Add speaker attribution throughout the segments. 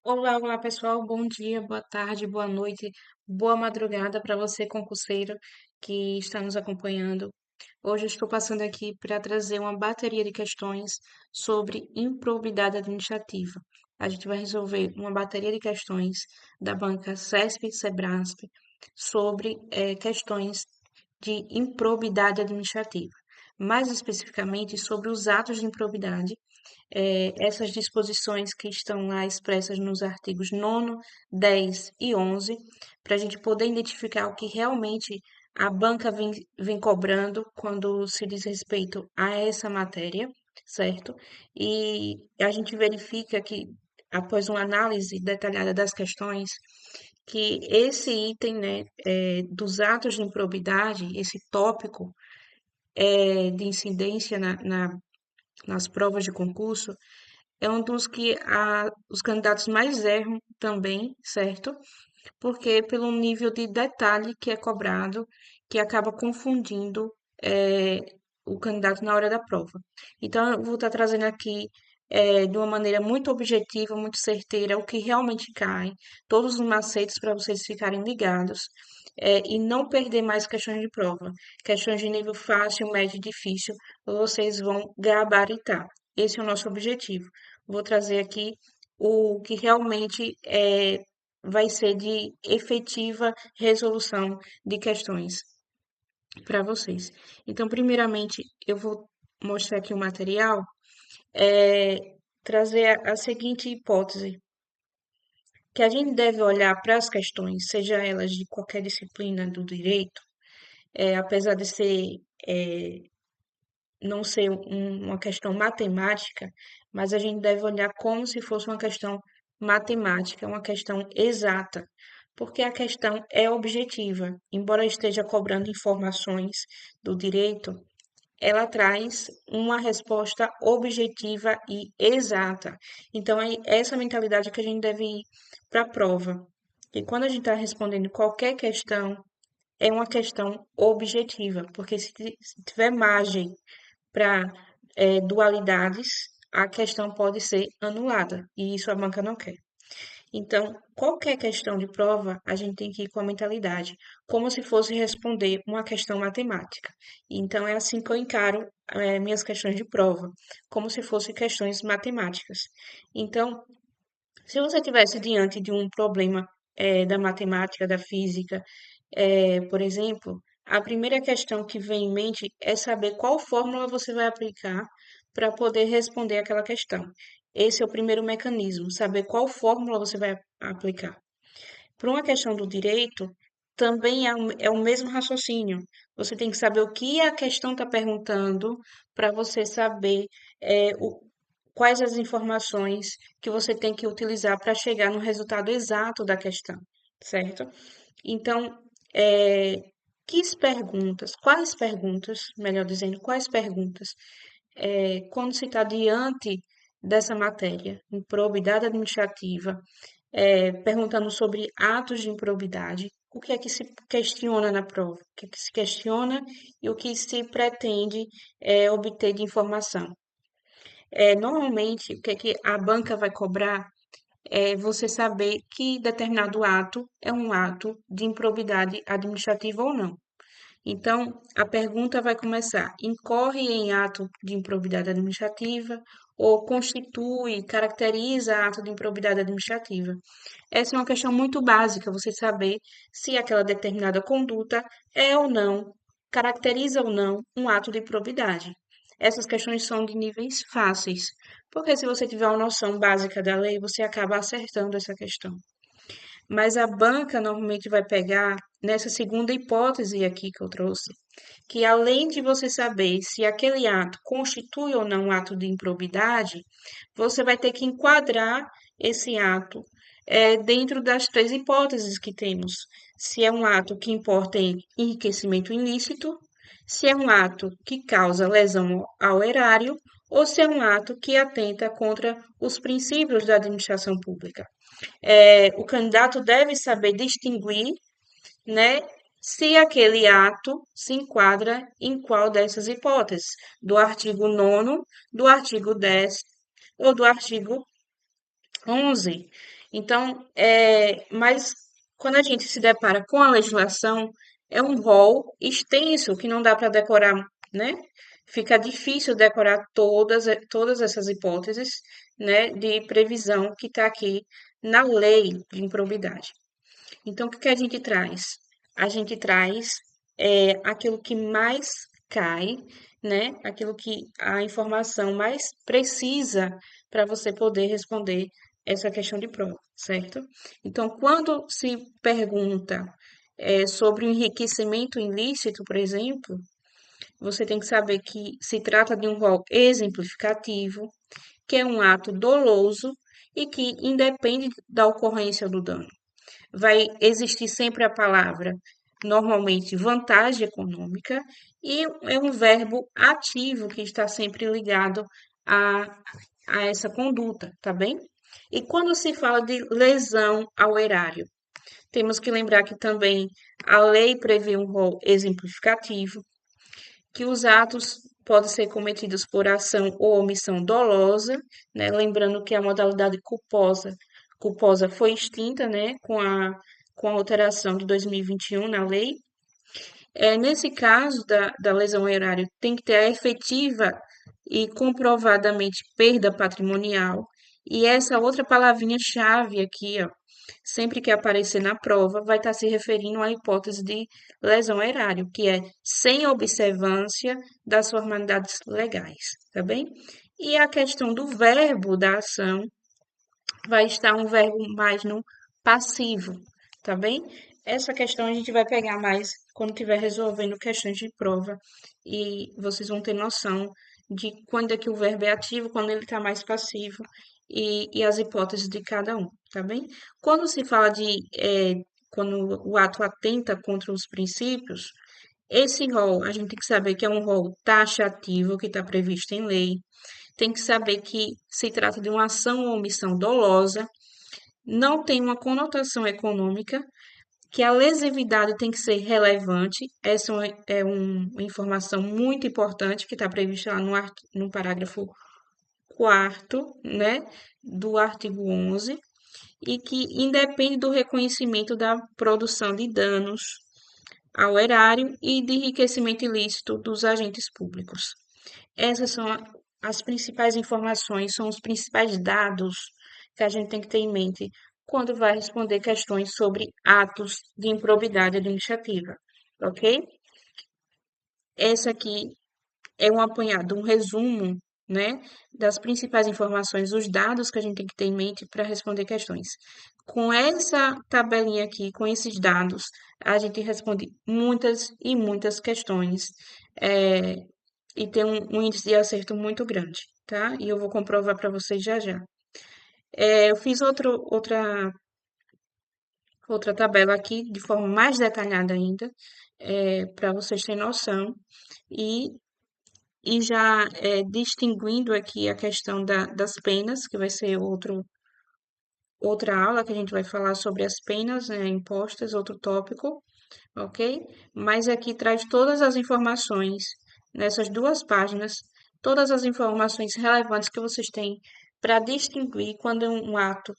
Speaker 1: Olá, olá pessoal, bom dia, boa tarde, boa noite, boa madrugada para você, concurseiro, que está nos acompanhando. Hoje eu estou passando aqui para trazer uma bateria de questões sobre improbidade administrativa. A gente vai resolver uma bateria de questões da banca CESP e Sebrasp sobre questões de improbidade administrativa. Mais especificamente sobre os atos de improbidade, essas disposições que estão lá expressas nos artigos 9º, 10 e 11, para a gente poder identificar o que realmente a banca vem cobrando quando se diz respeito a essa matéria, certo? E a gente verifica que, após uma análise detalhada das questões, que esse item, né, dos atos de improbidade, esse tópico de incidência nas provas de concurso, é um dos que os candidatos mais erram também, certo? Porque pelo nível de detalhe que é cobrado, que acaba confundindo eh, o candidato na hora da prova. Então, eu vou estar trazendo aqui de uma maneira muito objetiva, muito certeira, o que realmente cai, todos os macetes para vocês ficarem ligados, e não perder mais questões de prova. Questões de nível fácil, médio e difícil, vocês vão gabaritar. Esse é o nosso objetivo. Vou trazer aqui o que realmente vai ser de efetiva resolução de questões para vocês. Então, primeiramente, eu vou mostrar aqui o material, trazer a seguinte hipótese, que a gente deve olhar para as questões, seja elas de qualquer disciplina do direito, apesar de não ser uma questão matemática, mas a gente deve olhar como se fosse uma questão matemática, uma questão exata, porque a questão é objetiva. Embora esteja cobrando informações do direito, ela traz uma resposta objetiva e exata. Então, é essa mentalidade que a gente deve ir para a prova. E quando a gente está respondendo qualquer questão, é uma questão objetiva, porque se tiver margem para dualidades, a questão pode ser anulada, e isso a banca não quer. Então, qualquer questão de prova, a gente tem que ir com a mentalidade, como se fosse responder uma questão matemática. Então, é assim que eu encaro minhas questões de prova, como se fossem questões matemáticas. Então, se você tivesse diante de um problema da matemática, da física, por exemplo, a primeira questão que vem em mente é saber qual fórmula você vai aplicar para poder responder aquela questão. Esse é o primeiro mecanismo, saber qual fórmula você vai aplicar. Para uma questão do direito, também é o mesmo raciocínio. Você tem que saber o que a questão está perguntando para você saber quais as informações que você tem que utilizar para chegar no resultado exato da questão, certo? Então, é, quais perguntas, melhor dizendo, quais perguntas, quando se está diante dessa matéria, improbidade administrativa, perguntando sobre atos de improbidade, o que é que se questiona na prova, o que é que se questiona e o que se pretende obter de informação. Normalmente, o que é que a banca vai cobrar é você saber que determinado ato é um ato de improbidade administrativa ou não. Então, a pergunta vai começar: incorre em ato de improbidade administrativa ou constitui, caracteriza ato de improbidade administrativa? Essa é uma questão muito básica, você saber se aquela determinada conduta é ou não, caracteriza ou não um ato de improbidade. Essas questões são de níveis fáceis, porque se você tiver uma noção básica da lei, você acaba acertando essa questão. Mas a banca normalmente vai pegar nessa segunda hipótese aqui que eu trouxe, que além de você saber se aquele ato constitui ou não um ato de improbidade, você vai ter que enquadrar esse ato dentro das três hipóteses que temos. Se é um ato que importa em enriquecimento ilícito, se é um ato que causa lesão ao erário, ou se é um ato que atenta contra os princípios da administração pública. O candidato deve saber distinguir, né, se aquele ato se enquadra em qual dessas hipóteses, do artigo 9º, do artigo 10 ou do artigo 11. Então, mas quando a gente se depara com a legislação, é um rol extenso que não dá para decorar, né? Fica difícil decorar todas essas hipóteses, né, de previsão que está aqui na lei de improbidade. Então, o que que a gente traz? A gente traz aquilo que mais cai, né? Aquilo que a informação mais precisa para você poder responder essa questão de prova, certo? Então, quando se pergunta sobre o enriquecimento ilícito, por exemplo, você tem que saber que se trata de um rol exemplificativo, que é um ato doloso e que independe da ocorrência do dano. Vai existir sempre a palavra, normalmente, vantagem econômica, e é um verbo ativo que está sempre ligado a, a essa conduta, tá bem? E quando se fala de lesão ao erário, temos que lembrar que também a lei prevê um rol exemplificativo, que os atos podem ser cometidos por ação ou omissão dolosa, né? Lembrando que a modalidade culposa foi extinta, né? Com a alteração de 2021 na lei. Nesse caso da lesão ao erário, tem que ter a efetiva e comprovadamente perda patrimonial. E essa outra palavrinha-chave aqui, ó, sempre que aparecer na prova, vai estar se referindo à hipótese de lesão ao erário, que é sem observância das formalidades legais, tá bem? E a questão do verbo da ação vai estar um verbo mais no passivo, tá bem? Essa questão a gente vai pegar mais quando estiver resolvendo questões de prova e vocês vão ter noção de quando é que o verbo é ativo, quando ele está mais passivo e as hipóteses de cada um, tá bem? Quando se fala quando o ato atenta contra os princípios, esse rol a gente tem que saber que é um rol taxativo que está previsto em lei, tem que saber que se trata de uma ação ou omissão dolosa, não tem uma conotação econômica, que a lesividade tem que ser relevante. Essa uma informação muito importante que está prevista lá no parágrafo 4º, né, do artigo 11, e que independe do reconhecimento da produção de danos ao erário e de enriquecimento ilícito dos agentes públicos. Essas são as principais informações, são os principais dados que a gente tem que ter em mente quando vai responder questões sobre atos de improbidade administrativa, ok? Essa aqui é um apanhado, um resumo, né, das principais informações, os dados que a gente tem que ter em mente para responder questões. Com essa tabelinha aqui, com esses dados, a gente responde muitas e muitas questões. É, e tem um índice de acerto muito grande, tá? E eu vou comprovar para vocês já já. Eu fiz outra tabela aqui de forma mais detalhada ainda, para vocês terem noção, e, e já distinguindo aqui a questão das penas, que vai ser outra aula que a gente vai falar sobre as penas, né, impostas, outro tópico, ok? Mas aqui traz todas as informações nessas duas páginas, todas as informações relevantes que vocês têm para distinguir quando é um ato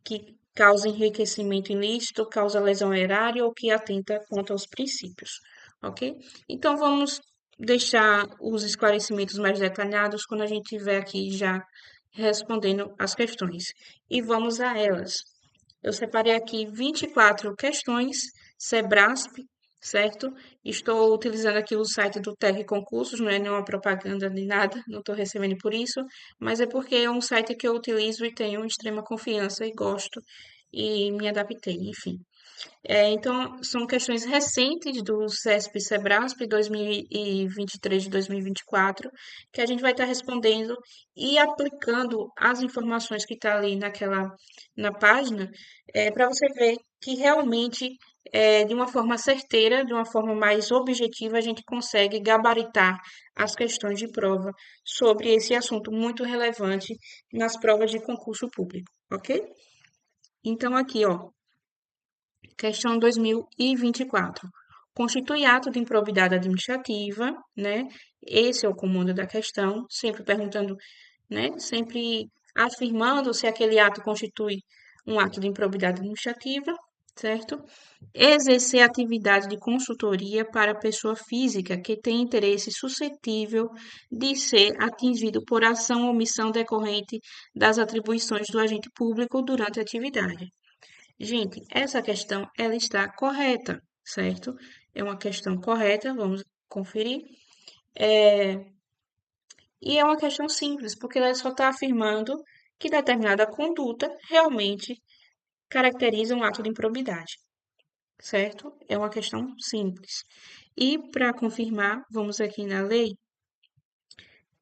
Speaker 1: que causa enriquecimento ilícito, causa lesão erária ou que atenta contra os princípios, ok? Então vamos deixar os esclarecimentos mais detalhados quando a gente estiver aqui já respondendo as questões. E vamos a elas. Eu separei aqui 24 questões, Sebrasp, certo? Estou utilizando aqui o site do Tec Concursos, não é nenhuma propaganda nem nada, não estou recebendo por isso, mas é porque é um site que eu utilizo e tenho extrema confiança e gosto e me adaptei, enfim. Então, são questões recentes do CESP e Sebrasp 2023 de 2024, que a gente vai estar respondendo e aplicando as informações que está ali na página, para você ver que realmente, de uma forma certeira, de uma forma mais objetiva, a gente consegue gabaritar as questões de prova sobre esse assunto muito relevante nas provas de concurso público, ok? Então, aqui, ó. Questão 2024. Constitui ato de improbidade administrativa, né? Esse é o comando da questão, sempre perguntando, né? Sempre afirmando se aquele ato constitui um ato de improbidade administrativa, certo? Exercer atividade de consultoria para pessoa física que tem interesse suscetível de ser atingido por ação ou omissão decorrente das atribuições do agente público durante a atividade. Gente, essa questão ela está correta, certo? É uma questão correta, vamos conferir. E é uma questão simples, porque ela só está afirmando que determinada conduta realmente caracteriza um ato de improbidade, certo? É uma questão simples. E para confirmar, vamos aqui na lei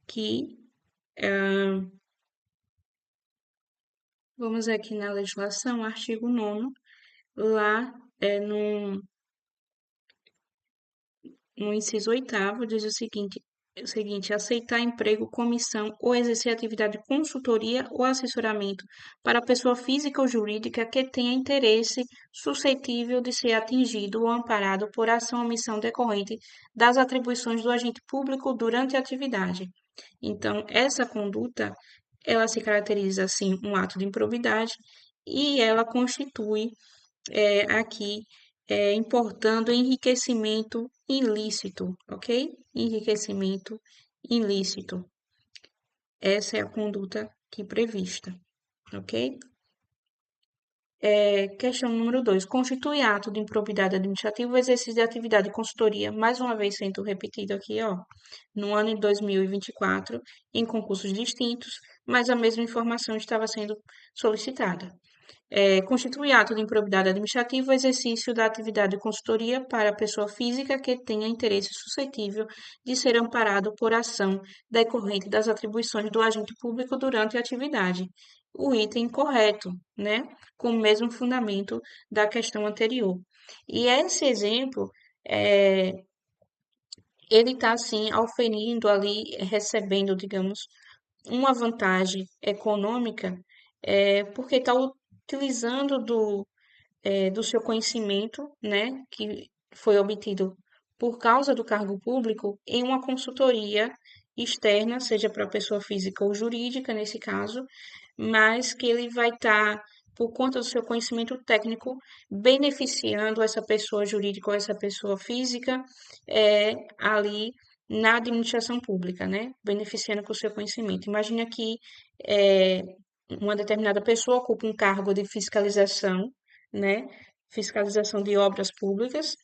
Speaker 1: que vamos aqui na legislação, artigo 9º, lá no inciso 8º, diz o seguinte: aceitar emprego, comissão ou exercer atividade de consultoria ou assessoramento para pessoa física ou jurídica que tenha interesse suscetível de ser atingido ou amparado por ação ou omissão decorrente das atribuições do agente público durante a atividade. Então, essa conduta, ela se caracteriza, assim, um ato de improbidade e ela constitui aqui importando enriquecimento ilícito, ok? Enriquecimento ilícito. Essa é a conduta aqui prevista, ok? Questão número 2. Constitui ato de improbidade administrativa o exercício de atividade de consultoria, mais uma vez sendo repetido aqui, ó, no ano de 2024, em concursos distintos, mas a mesma informação estava sendo solicitada. Constitui ato de improbidade administrativa o exercício da atividade de consultoria para pessoa física que tenha interesse suscetível de ser amparado por ação decorrente das atribuições do agente público durante a atividade. O item correto, né? Com o mesmo fundamento da questão anterior. E esse exemplo, é, ele está, assim, auferindo ali, recebendo, digamos, uma vantagem econômica, porque está utilizando do seu conhecimento, né, que foi obtido por causa do cargo público, em uma consultoria externa, seja para pessoa física ou jurídica, nesse caso, mas que ele vai estar, por conta do seu conhecimento técnico, beneficiando essa pessoa jurídica ou essa pessoa física ali na administração pública, né? Beneficiando com o seu conhecimento. Imagina que é, uma determinada pessoa ocupa um cargo de fiscalização, né? Fiscalização de obras públicas,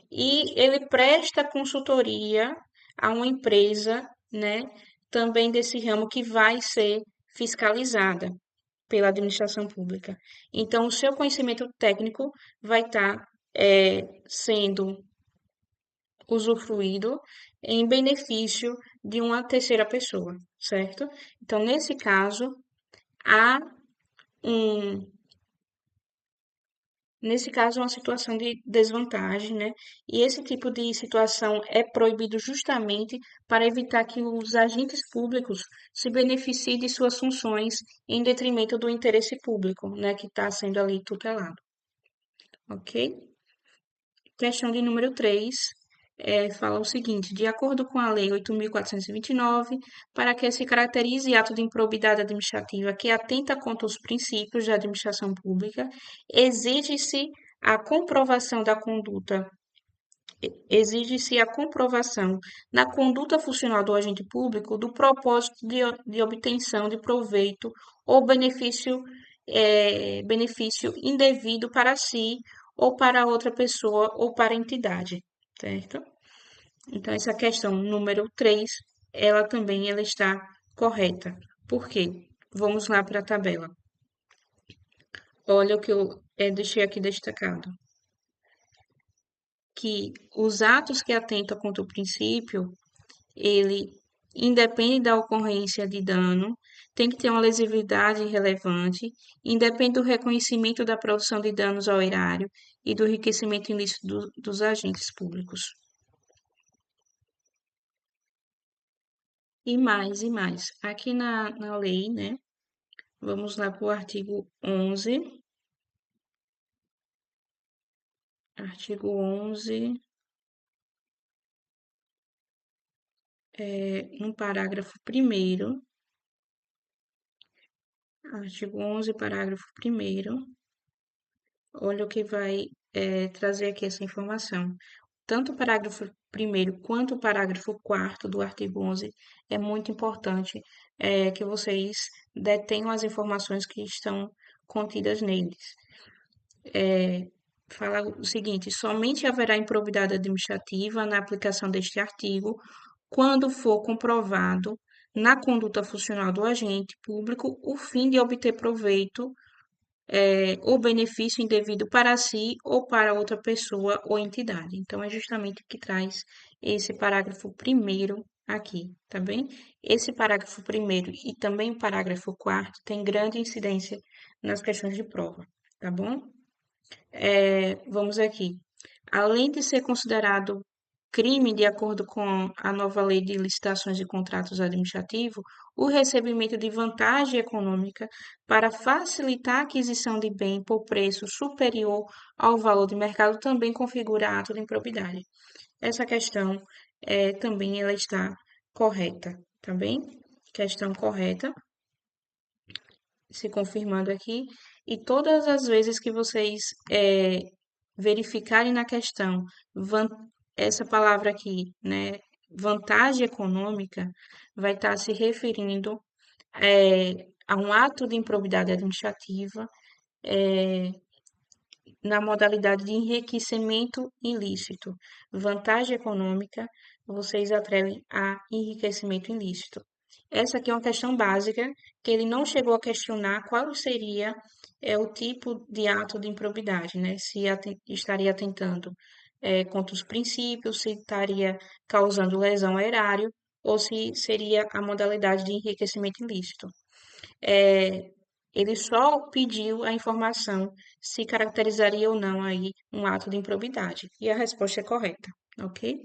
Speaker 1: e ele presta consultoria a uma empresa, né? Também desse ramo que vai ser fiscalizada pela administração pública. Então, o seu conhecimento técnico vai estar sendo usufruído em benefício de uma terceira pessoa, certo? Então, nesse caso, há um, uma situação de desvantagem, né? E esse tipo de situação é proibido justamente para evitar que os agentes públicos se beneficiem de suas funções em detrimento do interesse público, né? Que está sendo ali tutelado, ok? Questão de número 3 fala o seguinte: de acordo com a Lei 8.429, para que se caracterize ato de improbidade administrativa que atenta contra os princípios da administração pública, exige-se a comprovação da conduta. Exige-se a comprovação na conduta funcional do agente público do propósito de obtenção de proveito ou benefício indevido para si ou para outra pessoa ou para a entidade, certo? Então, essa questão número 3, ela está correta. Por quê? Vamos lá para a tabela. Olha o que eu deixei aqui destacado. Que os atos que atentam contra o princípio, ele independe da ocorrência de dano, tem que ter uma lesividade relevante, independe do reconhecimento da produção de danos ao erário e do enriquecimento ilícito dos agentes públicos. E mais, e mais. Aqui na lei, né? Vamos lá para o artigo 11. Artigo 11, no parágrafo 1º, Artigo 11, parágrafo 1º. Olha o que vai trazer aqui essa informação. Tanto o parágrafo 1º quanto o parágrafo 4º do artigo 11 é muito importante que vocês detenham as informações que estão contidas neles. Fala o seguinte: somente haverá improbidade administrativa na aplicação deste artigo quando for comprovado na conduta funcional do agente público o fim de obter proveito ou benefício indevido para si ou para outra pessoa ou entidade. Então, é justamente o que traz esse parágrafo primeiro aqui, tá bem? Esse parágrafo primeiro e também o parágrafo quarto tem grande incidência nas questões de prova, tá bom? Vamos aqui. Além de ser considerado crime de acordo com a nova lei de licitações e contratos administrativos, o recebimento de vantagem econômica para facilitar a aquisição de bem por preço superior ao valor de mercado também configura ato de improbidade. Essa questão também ela está correta, tá bem? Questão correta, se confirmando aqui. E todas as vezes que vocês verificarem na questão essa palavra aqui, né, vantagem econômica, vai estar se referindo a um ato de improbidade administrativa na modalidade de enriquecimento ilícito. Vantagem econômica, vocês atrelem a enriquecimento ilícito. Essa aqui é uma questão básica, que ele não chegou a questionar qual seria o tipo de ato de improbidade, né? Se estaria atentando contra os princípios, se estaria causando lesão ao erário, ou se seria a modalidade de enriquecimento ilícito. Ele só pediu a informação se caracterizaria ou não aí um ato de improbidade. E a resposta é correta, ok?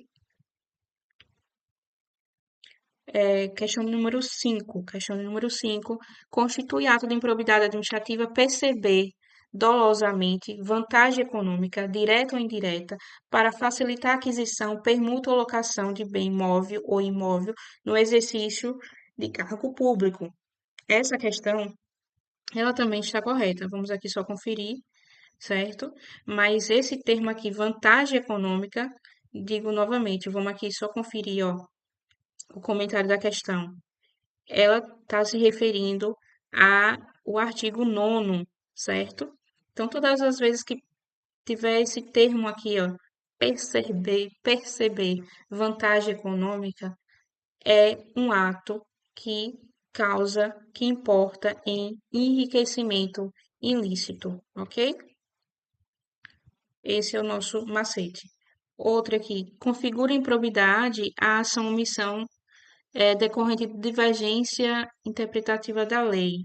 Speaker 1: Questão número 5. Questão número 5. Constitui ato de improbidade administrativa perceber dolosamente vantagem econômica, direta ou indireta, para facilitar a aquisição, permuta ou locação de bem móvel ou imóvel no exercício de cargo público. Essa questão, ela também está correta. Vamos aqui só conferir, certo? Mas esse termo aqui, vantagem econômica, digo novamente, vamos aqui só conferir, ó, o comentário da questão. Ela está se referindo ao artigo 9º, certo? Então, todas as vezes que tiver esse termo aqui, ó, perceber vantagem econômica, é um ato que causa, que importa em enriquecimento ilícito, ok? Esse é o nosso macete. Outra aqui, configura improbidade a ação ou omissão decorrente de divergência interpretativa da lei.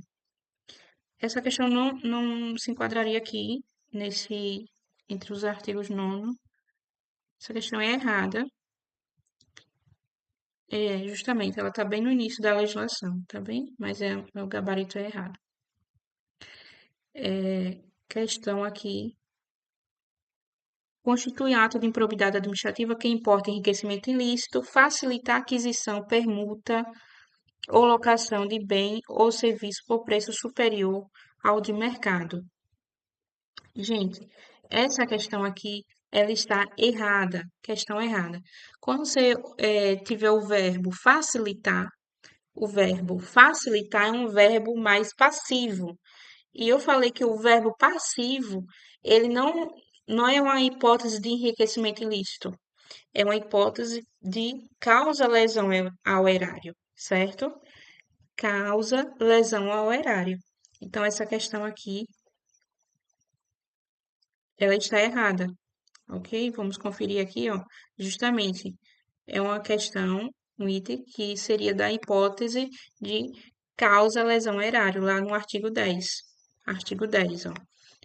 Speaker 1: Essa questão não se enquadraria aqui, entre os artigos 9º. Essa questão é errada. Justamente, ela está bem no início da legislação, tá bem? Mas o gabarito é errado. Questão aqui. Constitui ato de improbidade administrativa que importa enriquecimento ilícito, facilitar aquisição, permuta ou locação de bem ou serviço por preço superior ao de mercado. Gente, essa questão aqui, ela está errada, questão errada. Quando você tiver o verbo facilitar é um verbo mais passivo. E eu falei que o verbo passivo, ele não é uma hipótese de enriquecimento ilícito, é uma hipótese de causa lesão ao erário, certo? Causa lesão ao erário. Então, essa questão aqui, ela está errada, ok? Vamos conferir aqui, ó. Justamente, é uma questão, um item que seria da hipótese de causa lesão ao erário, lá no artigo 10. Artigo 10, ó.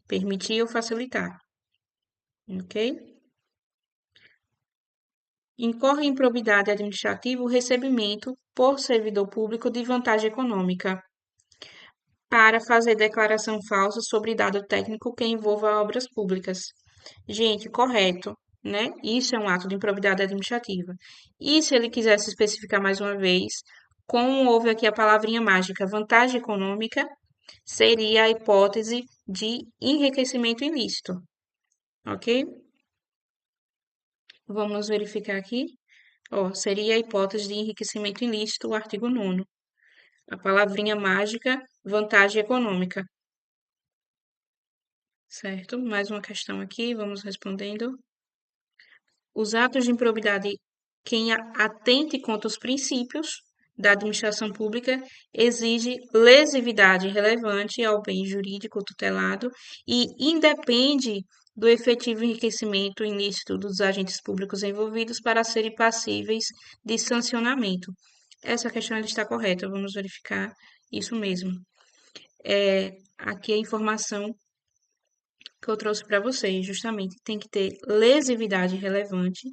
Speaker 1: Permitir ou facilitar, ok? Incorre em improbidade administrativa o recebimento por servidor público de vantagem econômica para fazer declaração falsa sobre dado técnico que envolva obras públicas. Gente, correto, né? Isso é um ato de improbidade administrativa. E se ele quisesse especificar mais uma vez, como houve aqui a palavrinha mágica, vantagem econômica, seria a hipótese de enriquecimento ilícito, ok? Vamos verificar aqui. Ó, seria a hipótese de enriquecimento ilícito, o artigo 9º. A palavrinha mágica, vantagem econômica. Certo? Mais uma questão aqui, vamos respondendo. Os atos de improbidade, quem atente contra os princípios da administração pública, exige lesividade relevante ao bem jurídico tutelado e independe do efetivo enriquecimento ilícito dos agentes públicos envolvidos para serem passíveis de sancionamento. Essa questão ela está correta, vamos verificar isso mesmo. Aqui a informação que eu trouxe para vocês, justamente, tem que ter lesividade relevante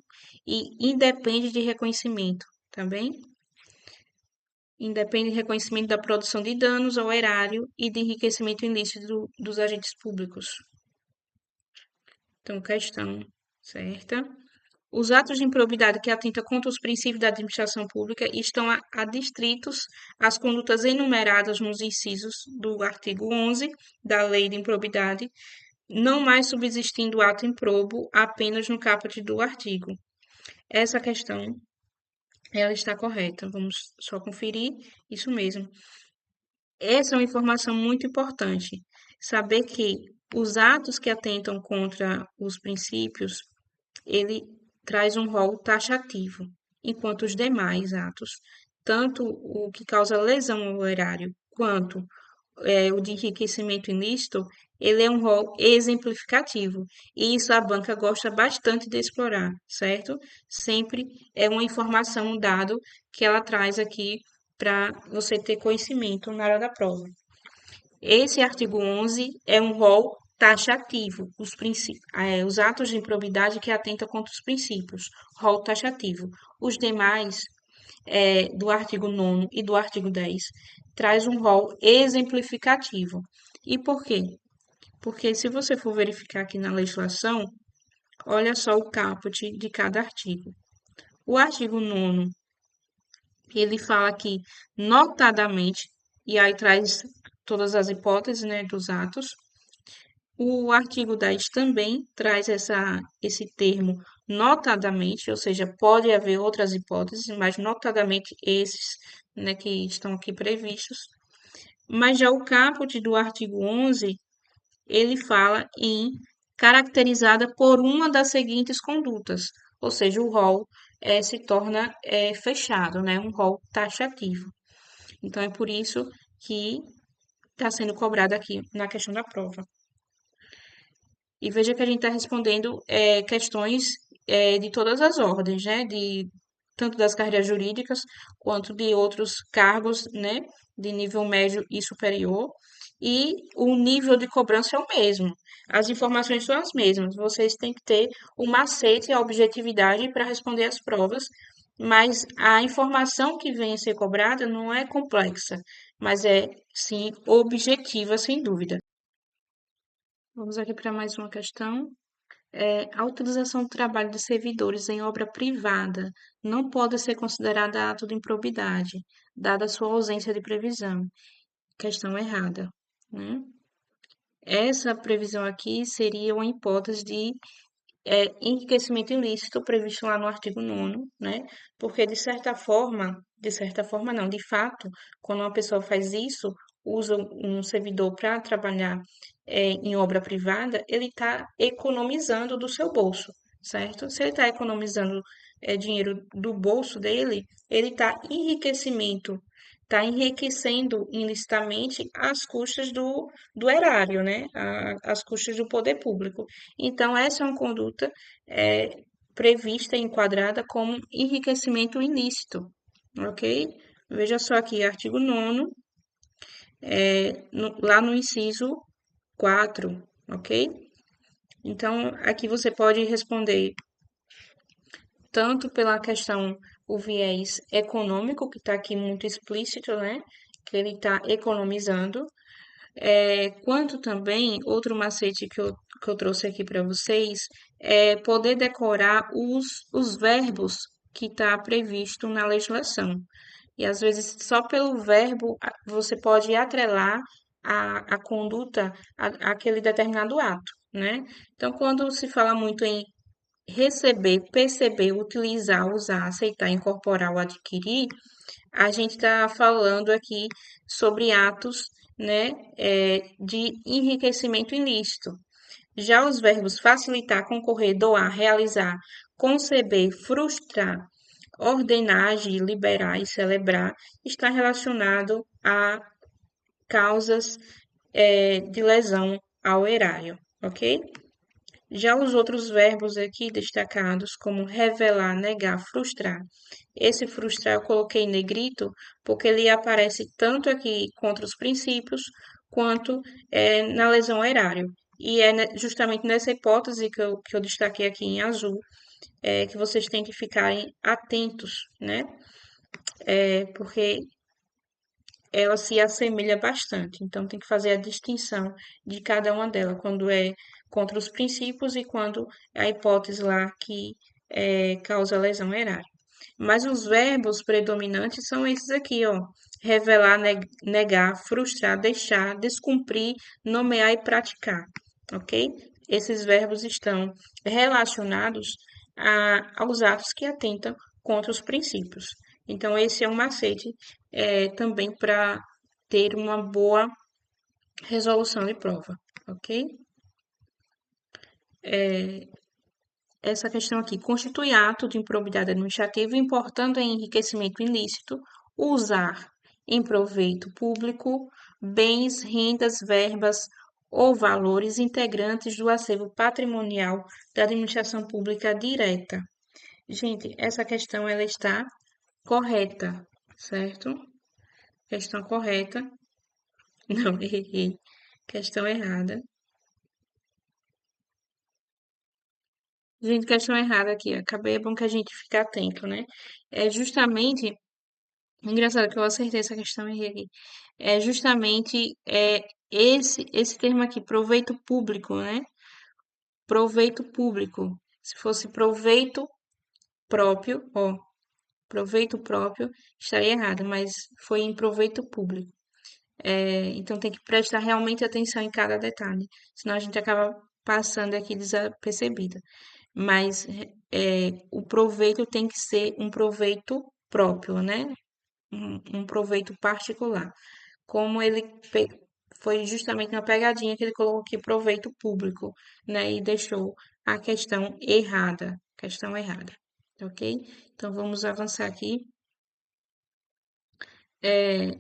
Speaker 1: e independe de reconhecimento, tá bem? Independe de reconhecimento da produção de danos ao erário e de enriquecimento ilícito dos agentes públicos. Então, questão certa. Os atos de improbidade que atentam contra os princípios da administração pública estão adstritos às condutas enumeradas nos incisos do artigo 11 da Lei de Improbidade, não mais subsistindo ato improbo apenas no caput do artigo. Essa questão, ela está correta. Vamos só conferir isso mesmo. Essa é uma informação muito importante. Saber que os atos que atentam contra os princípios, ele traz um rol taxativo, enquanto os demais atos, tanto o que causa lesão ao erário, quanto o de enriquecimento ilícito, ele é um rol exemplificativo. E isso a banca gosta bastante de explorar, certo? Sempre é uma informação, um dado que ela traz aqui para você ter conhecimento na hora da prova. Esse artigo 11 é um rol taxativo, os atos de improbidade que atentam contra os princípios, rol taxativo. Os demais, do artigo 9º e do artigo 10, traz um rol exemplificativo. E por quê? Porque se você for verificar aqui na legislação, olha só o caput de cada artigo. O artigo 9º, ele fala aqui notadamente, e aí traz todas as hipóteses, né, dos atos. O artigo 10 também traz esse termo notadamente, ou seja, pode haver outras hipóteses, mas notadamente esses, né, que estão aqui previstos. Mas já o caput do artigo 11, ele fala em caracterizada por uma das seguintes condutas, ou seja, o rol se torna fechado, né, um rol taxativo. Então, é por isso que está sendo cobrado aqui na questão da prova. E veja que a gente está respondendo questões de todas as ordens, né? Tanto das carreiras jurídicas quanto de outros cargos, né? De nível médio e superior. E o nível de cobrança é o mesmo. As informações são as mesmas. Vocês têm que ter o macete e a objetividade para responder as provas, mas a informação que vem a ser cobrada não é complexa, mas é, sim, objetiva, sem dúvida. Vamos aqui para mais uma questão. A utilização do trabalho de servidores em obra privada não pode ser considerada ato de improbidade, dada a sua ausência de previsão. Questão errada, né? Essa previsão aqui seria uma hipótese de enriquecimento ilícito previsto lá no artigo 9º, né? Porque de certa forma não, de fato, quando uma pessoa faz isso, usa um servidor para trabalhar em obra privada, ele está economizando do seu bolso, certo? Se ele está economizando dinheiro do bolso dele, ele está enriquecendo ilicitamente às custas do erário, né? Às custas do poder público. Então, essa é uma conduta prevista e enquadrada como enriquecimento ilícito, ok? Veja só aqui, artigo 9º, lá no inciso 4, ok? Então, aqui você pode responder tanto pela questão, o viés econômico, que está aqui muito explícito, né? Que ele está economizando, quanto também, outro macete que eu trouxe aqui para vocês, é poder decorar os verbos que está previsto na legislação. E às vezes só pelo verbo você pode atrelar a conduta, aquele determinado ato, né? Então, quando se fala muito em receber, perceber, utilizar, usar, aceitar, incorporar ou adquirir, a gente está falando aqui sobre atos, né, de enriquecimento ilícito. Já os verbos facilitar, concorrer, doar, realizar, conceber, frustrar, ordenar, agir, liberar e celebrar está relacionado a causas de lesão ao erário, ok? Já os outros verbos aqui destacados, como revelar, negar, frustrar. Esse frustrar eu coloquei em negrito porque ele aparece tanto aqui contra os princípios quanto na lesão ao erário. E é justamente nessa hipótese que eu destaquei aqui em azul, que vocês têm que ficarem atentos, né? Porque ela se assemelha bastante. Então, tem que fazer a distinção de cada uma delas, quando é contra os princípios e quando é a hipótese lá que causa lesão erária. Mas os verbos predominantes são esses aqui, ó. Revelar, negar, frustrar, deixar, descumprir, nomear e praticar, ok? Esses verbos estão relacionados aos atos que atentam contra os princípios. Então, esse é um macete também para ter uma boa resolução de prova, ok? Essa questão aqui, constitui ato de improbidade administrativa importando em enriquecimento ilícito, usar em proveito público bens, rendas, verbas ou valores integrantes do acervo patrimonial da administração pública direta. Gente, essa questão ela está correta, certo? Questão correta. Não, errei. Questão errada. Gente, questão errada aqui. Acabei, é bom que a gente fique atento, né? É justamente. Engraçado que eu acertei essa questão e errei. É justamente esse termo aqui, proveito público, né? Proveito público. Se fosse proveito próprio, ó, proveito próprio, estaria errado, mas foi em proveito público. Então tem que prestar realmente atenção em cada detalhe, senão a gente acaba passando aqui desapercebida. Mas o proveito tem que ser um proveito próprio, né? Um proveito particular. Como ele foi justamente uma pegadinha que ele colocou aqui proveito público, né? E deixou a questão errada, ok? Então vamos avançar aqui. É,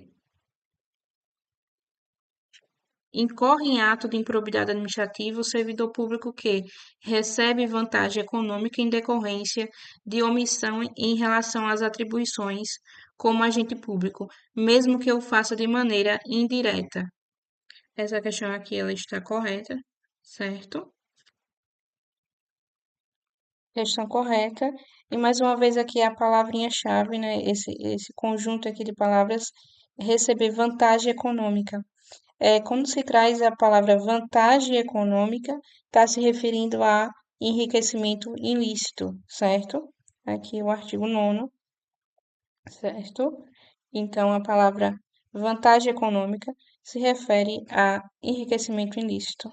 Speaker 1: incorre em ato de improbidade administrativa o servidor público que recebe vantagem econômica em decorrência de omissão em relação às atribuições como agente público, mesmo que o faça de maneira indireta. Essa questão aqui ela está correta, certo? Questão correta. E mais uma vez aqui a palavrinha-chave, né? Esse conjunto aqui de palavras, receber vantagem econômica. Quando se traz a palavra vantagem econômica, está se referindo a enriquecimento ilícito, certo? Aqui o artigo 9º, certo? Então, a palavra vantagem econômica se refere a enriquecimento ilícito.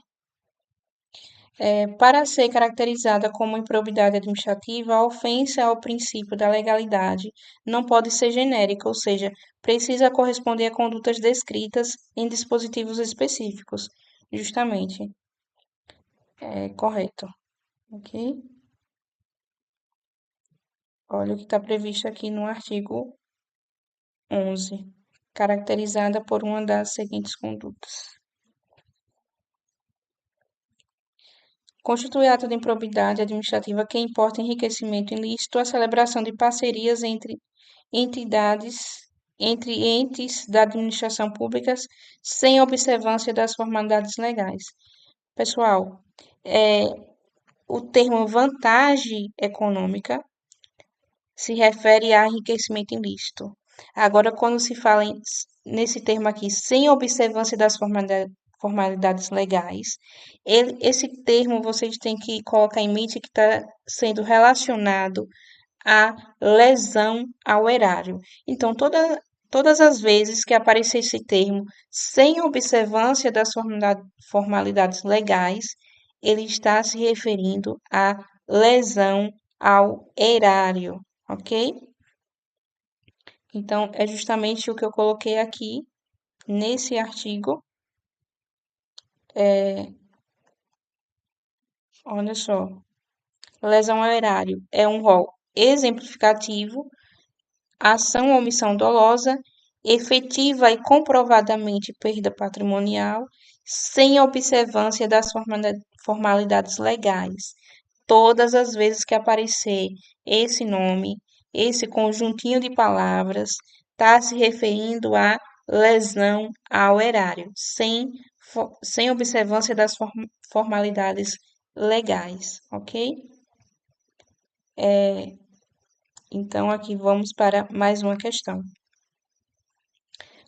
Speaker 1: Para ser caracterizada como improbidade administrativa, a ofensa ao princípio da legalidade não pode ser genérica, ou seja, precisa corresponder a condutas descritas em dispositivos específicos. Justamente, correto, ok? Olha o que está previsto aqui no artigo 11, caracterizada por uma das seguintes condutas. Constitui ato de improbidade administrativa que importa enriquecimento ilícito a celebração de parcerias entidades, entre entes da administração pública sem observância das formalidades legais. Pessoal, o termo vantagem econômica se refere a enriquecimento ilícito. Agora, quando se fala nesse termo aqui, sem observância das formalidades legais, esse termo vocês têm que colocar em mente que está sendo relacionado à lesão ao erário. Então, Todas as vezes que aparecer esse termo sem observância das formalidades legais, ele está se referindo à lesão ao erário, ok? Então, é justamente o que eu coloquei aqui nesse artigo. Olha só, lesão ao erário é um rol exemplificativo, ação ou omissão dolosa, efetiva e comprovadamente perda patrimonial, sem observância das formalidades legais. Todas as vezes que aparecer esse nome, esse conjuntinho de palavras, está se referindo à lesão ao erário, sem observância das formalidades legais, ok? Então, aqui vamos para mais uma questão.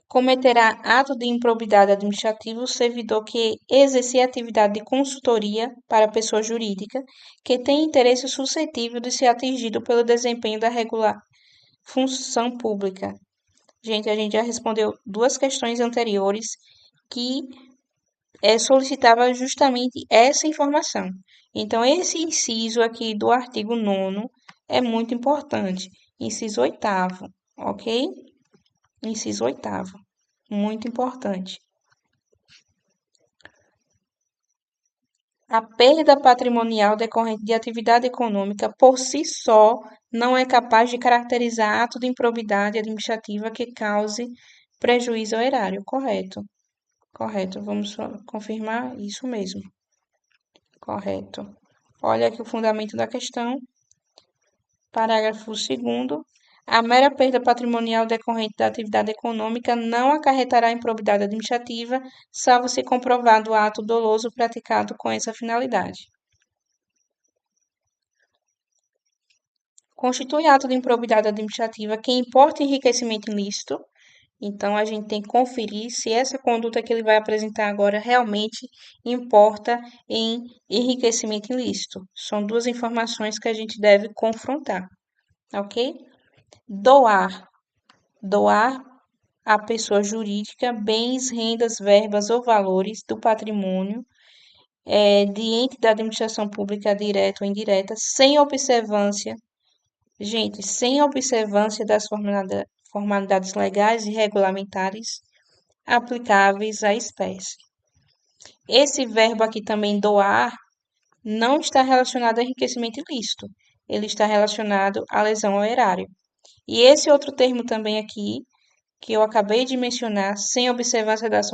Speaker 1: Cometerá ato de improbidade administrativa o servidor que exercer atividade de consultoria para pessoa jurídica que tem interesse suscetível de ser atingido pelo desempenho da regular função pública. Gente, a gente já respondeu duas questões anteriores que solicitava justamente essa informação. Então, esse inciso aqui do artigo 9º é muito importante. Inciso 8º, ok? Inciso 8º, muito importante. A perda patrimonial decorrente de atividade econômica por si só não é capaz de caracterizar ato de improbidade administrativa que cause prejuízo ao erário. Correto, correto. Vamos só confirmar isso mesmo. Correto. Olha aqui o fundamento da questão. Parágrafo 2º. A mera perda patrimonial decorrente da atividade econômica não acarretará improbidade administrativa, salvo se comprovado o ato doloso praticado com essa finalidade. Constitui ato de improbidade administrativa que importa enriquecimento ilícito. Então, a gente tem que conferir se essa conduta que ele vai apresentar agora realmente importa em enriquecimento ilícito. São duas informações que a gente deve confrontar, ok? Doar. Doar à pessoa jurídica bens, rendas, verbas ou valores do patrimônio de ente da administração pública direta ou indireta, sem observância, gente, sem observância das formalidades legais e regulamentares aplicáveis à espécie. Esse verbo aqui também, doar, não está relacionado a enriquecimento ilícito, ele está relacionado à lesão ao erário. E esse outro termo também aqui, que eu acabei de mencionar, sem observância das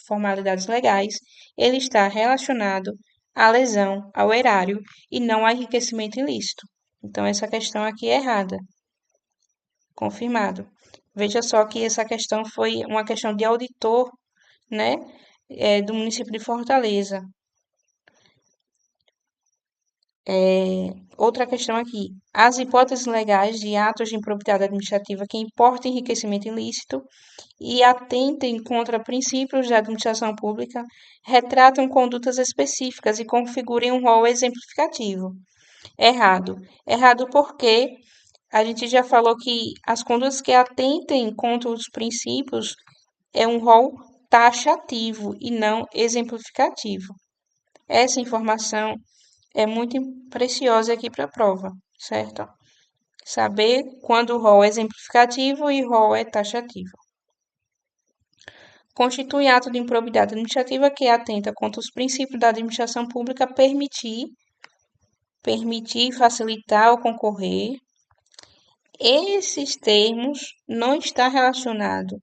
Speaker 1: formalidades legais, ele está relacionado à lesão ao erário e não a enriquecimento ilícito. Então, essa questão aqui é errada. Confirmado. Veja só que essa questão foi uma questão de auditor, né, do município de Fortaleza. Outra questão aqui. As hipóteses legais de atos de improbidade administrativa que importem enriquecimento ilícito e atentem contra princípios da administração pública retratam condutas específicas e configurem um rol exemplificativo. Errado. Errado porque a gente já falou que as condutas que atentem contra os princípios é um rol taxativo e não exemplificativo. Essa informação é muito preciosa aqui para a prova, certo? Saber quando o rol é exemplificativo e o rol é taxativo. Constitui ato de improbidade administrativa que atenta contra os princípios da administração pública permitir, facilitar ou concorrer. Esses termos não está relacionado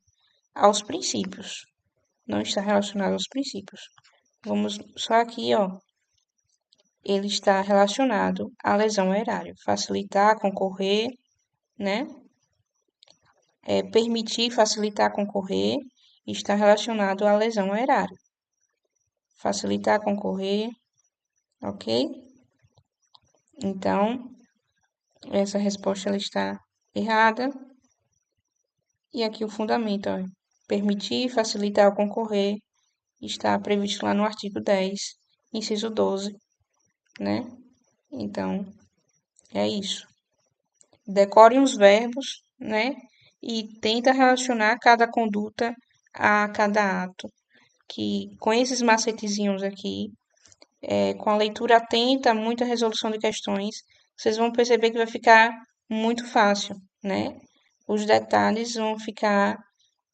Speaker 1: aos princípios. Não está relacionado aos princípios. Vamos só aqui, ó. Ele está relacionado à lesão ao erário. Facilitar, concorrer, né? Permitir, facilitar, concorrer, está relacionado à lesão ao erário. Facilitar, concorrer, ok? Então, essa resposta ela está errada. E aqui o fundamento, ó, permitir, facilitar ou concorrer, está previsto lá no artigo 10, inciso 12, né? Então, é isso. Decorem os verbos, né? e tenta relacionar cada conduta a cada ato. Que com esses macetezinhos aqui, com a leitura atenta, muita resolução de questões, vocês vão perceber que vai ficar muito fácil, né? Os detalhes vão ficar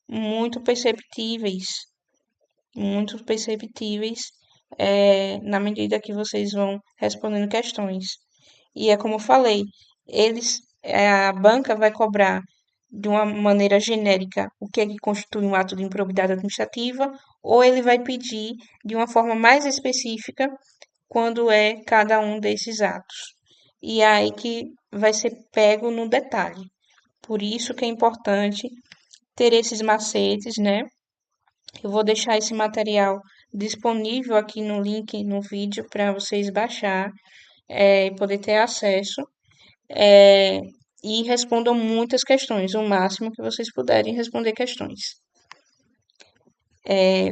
Speaker 1: muito perceptíveis, muito perceptíveis, na medida que vocês vão respondendo questões. E é como eu falei, a banca vai cobrar de uma maneira genérica o que é que constitui um ato de improbidade administrativa, ou ele vai pedir de uma forma mais específica quando é cada um desses atos. E é aí que vai ser pego no detalhe. Por isso que é importante ter esses macetes, né? Eu vou deixar esse material disponível aqui no link no vídeo para vocês baixar e poder ter acesso. é, e respondam muitas questões, o máximo que vocês puderem responder questões.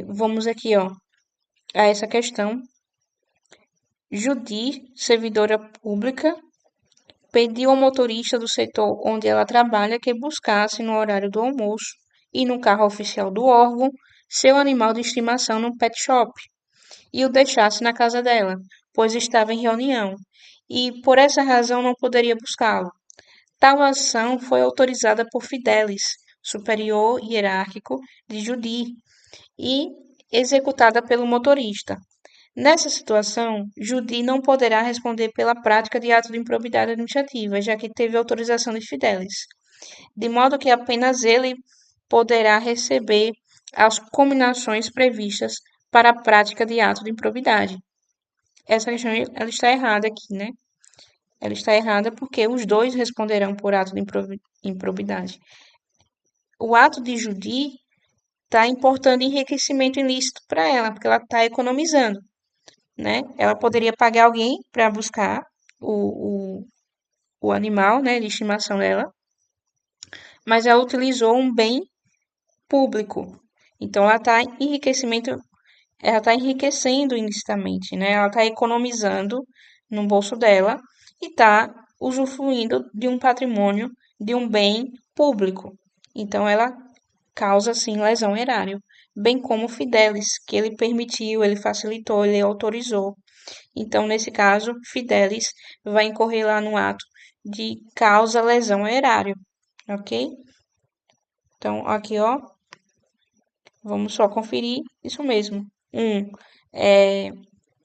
Speaker 1: Vamos aqui, ó, a essa questão. Judy, servidora pública, pediu ao motorista do setor onde ela trabalha que buscasse no horário do almoço e no carro oficial do órgão seu animal de estimação no pet shop e o deixasse na casa dela, pois estava em reunião e por essa razão não poderia buscá-lo. Tal ação foi autorizada por Fidelis, superior hierárquico de Judy, e executada pelo motorista. Nessa situação, Judy não poderá responder pela prática de ato de improbidade administrativa, já que teve autorização de Fidelis, de modo que apenas ele poderá receber as combinações previstas para a prática de ato de improbidade. Essa questão ela está errada aqui, né? Ela está errada porque os dois responderão por ato de improbidade. O ato de Judy está importando enriquecimento ilícito para ela, porque ela está economizando, né? Ela poderia pagar alguém para buscar o animal, né, de estimação dela, mas ela utilizou um bem público. Então ela está enriquecendo ilicitamente, né? Ela está economizando no bolso dela e está usufruindo de um patrimônio, de um bem público. Então ela causa sim lesão erária, bem como o Fidelis, que ele permitiu, ele facilitou, ele autorizou. Então, nesse caso, Fidelis vai incorrer lá no ato de causa lesão erária, ok? Então, aqui, ó, vamos só conferir isso mesmo. Um é,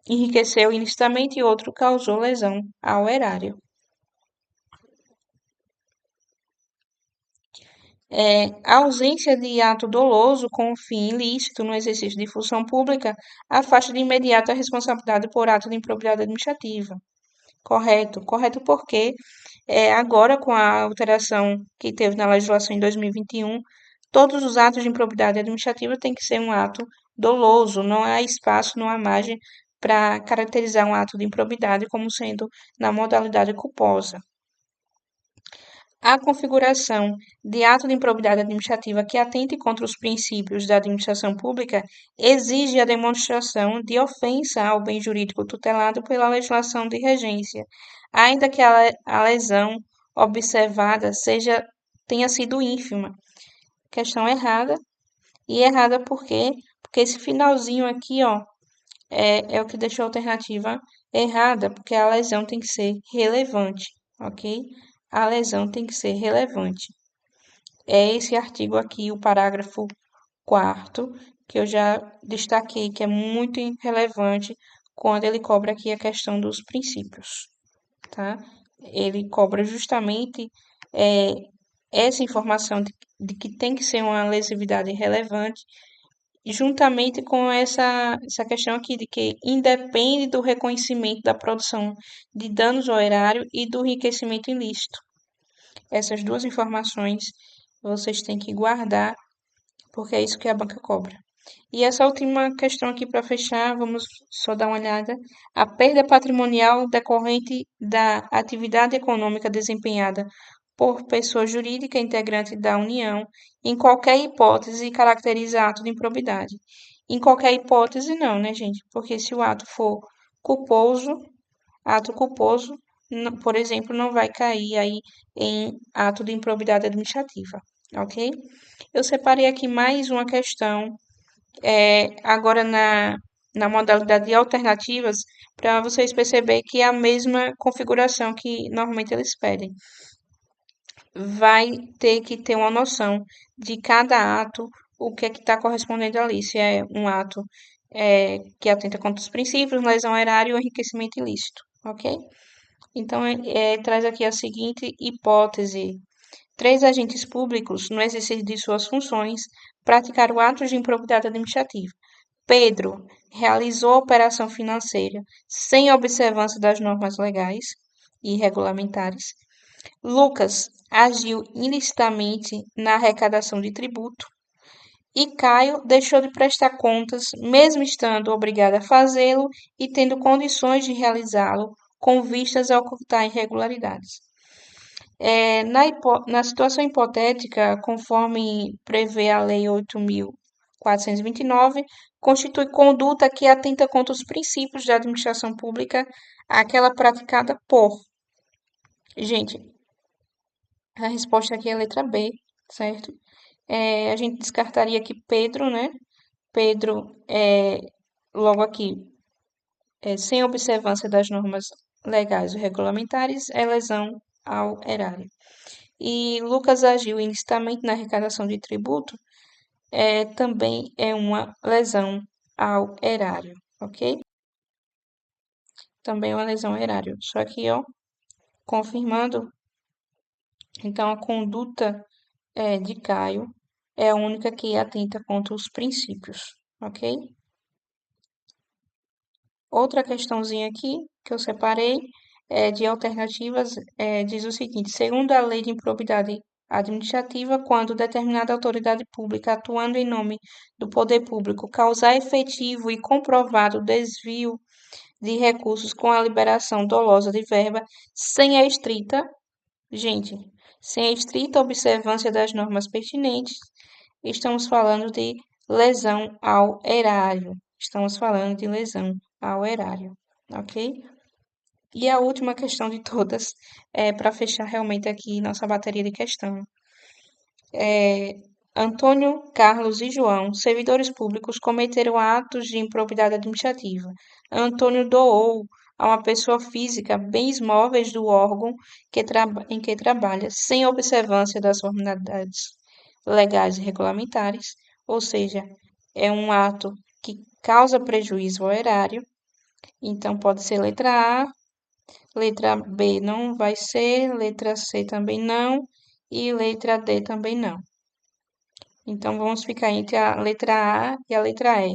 Speaker 1: enriqueceu ilicitamente e outro causou lesão ao erário. A ausência de ato doloso com fim ilícito no exercício de função pública afasta de imediato a responsabilidade por ato de improbidade administrativa. Correto, correto porque agora com a alteração que teve na legislação em 2021, todos os atos de improbidade administrativa têm que ser um ato doloso, não há espaço, não há margem para caracterizar um ato de improbidade como sendo na modalidade culposa. A configuração de ato de improbidade administrativa que atente contra os princípios da administração pública exige a demonstração de ofensa ao bem jurídico tutelado pela legislação de regência, ainda que a lesão observada tenha sido ínfima. Questão errada. E errada por quê? Porque esse finalzinho aqui, ó, é o que deixou a alternativa errada, porque a lesão tem que ser relevante, ok? A lesão tem que ser relevante. É esse artigo aqui, o parágrafo 4º, que eu já destaquei, que é muito relevante quando ele cobra aqui a questão dos princípios, tá? Ele cobra justamente é, essa informação de que tem que ser uma lesividade relevante juntamente com essa questão aqui de que independe do reconhecimento da produção de danos ao erário e do enriquecimento ilícito. Essas duas informações vocês têm que guardar, porque é isso que a banca cobra. E essa última questão aqui para fechar, vamos só dar uma olhada. A perda patrimonial decorrente da atividade econômica desempenhada por pessoa jurídica integrante da União, em qualquer hipótese, caracteriza ato de improbidade. Em qualquer hipótese, não, né, gente? Porque se o ato for culposo, ato culposo, por exemplo, não vai cair aí em ato de improbidade administrativa, ok? Eu separei aqui mais uma questão, agora na modalidade de alternativas, para vocês perceberem que é a mesma configuração que normalmente eles pedem. Vai ter que ter uma noção de cada ato, o que é que está correspondendo ali, se é um ato que atenta contra os princípios, lesão erária ou enriquecimento ilícito, ok? Então, traz aqui a seguinte hipótese: três agentes públicos, no exercício de suas funções, praticaram atos de improbidade administrativa. Pedro realizou a operação financeira sem observância das normas legais e regulamentares. Lucas agiu ilicitamente na arrecadação de tributo. E Caio deixou de prestar contas, mesmo estando obrigado a fazê-lo e tendo condições de realizá-lo, com vistas a ocultar irregularidades. Na situação hipotética, conforme prevê a Lei 8.429, constitui conduta que atenta contra os princípios da administração pública, aquela praticada por. Gente, a resposta aqui é a letra B, certo? A gente descartaria aqui Pedro, né? Pedro, logo aqui, sem observância das normas legais ou regulamentares, é lesão ao erário. E Lucas agiu ilicitamente na arrecadação de tributo, também é uma lesão ao erário, ok? Também é uma lesão ao erário. Só que, ó, confirmando, então a conduta de Caio é a única que atenta contra os princípios, ok? Outra questãozinha aqui que eu separei de alternativas diz o seguinte: segundo a lei de improbidade administrativa, quando determinada autoridade pública atuando em nome do poder público causar efetivo e comprovado desvio de recursos com a liberação dolosa de verba sem a estrita, gente, sem a estrita observância das normas pertinentes, estamos falando de lesão ao erário. Estamos falando de lesão ao erário, ok? E a última questão de todas, para fechar realmente aqui nossa bateria de questão. Antônio, Carlos e João, servidores públicos, cometeram atos de improbidade administrativa. Antônio doou a uma pessoa física bens móveis do órgão em que trabalha, sem observância das formalidades legais e regulamentares, ou seja, é um ato que causa prejuízo ao erário. Então, pode ser letra A, letra B não vai ser, letra C também não, e letra D também não. Então, vamos ficar entre a letra A e a letra E.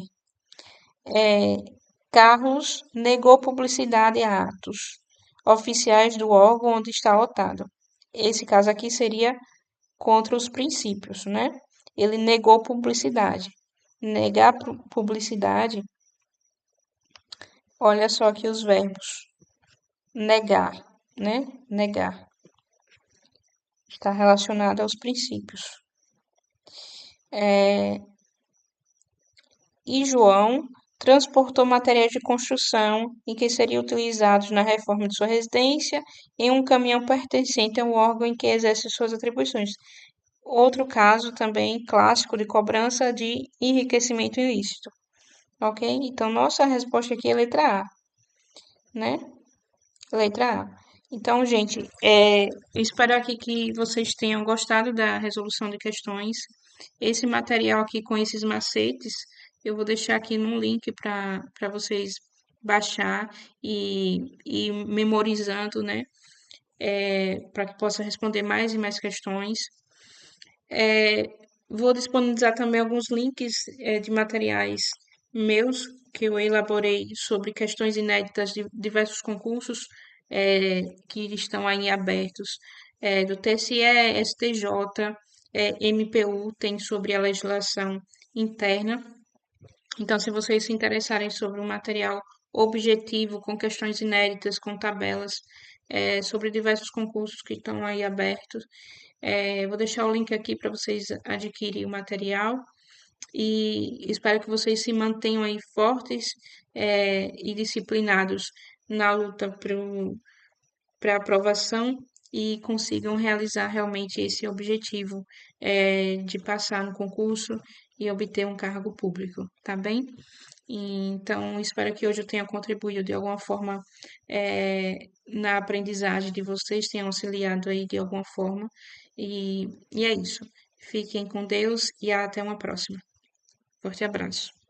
Speaker 1: Carlos negou publicidade a atos oficiais do órgão onde está lotado. Esse caso aqui seria contra os princípios, né? Ele negou publicidade. Negar publicidade, olha só aqui os verbos. Negar, né? Negar. Está relacionado aos princípios. E João transportou materiais de construção em que seriam utilizados na reforma de sua residência em um caminhão pertencente ao órgão em que exerce suas atribuições. Outro caso também clássico de cobrança de enriquecimento ilícito. Ok? Então, nossa resposta aqui é letra A, né? Letra A. Então, gente, eu espero aqui que vocês tenham gostado da resolução de questões. Esse material aqui com esses macetes, eu vou deixar aqui no link para vocês baixar e memorizando, né? Para que possa responder mais e mais questões. Vou disponibilizar também alguns links de materiais meus que eu elaborei sobre questões inéditas de diversos concursos que estão aí abertos do TSE, STJ, MPU, tem sobre a legislação interna. Então, se vocês se interessarem sobre um material objetivo, com questões inéditas, com tabelas, sobre diversos concursos que estão aí abertos, vou deixar o link aqui para vocês adquirirem o material e espero que vocês se mantenham aí fortes, e disciplinados na luta para a aprovação e consigam realizar realmente esse objetivo, de passar no concurso e obter um cargo público, tá bem? Então, espero que hoje eu tenha contribuído de alguma forma, na aprendizagem de vocês, tenha auxiliado aí de alguma forma. E é isso. Fiquem com Deus e até uma próxima. Forte abraço.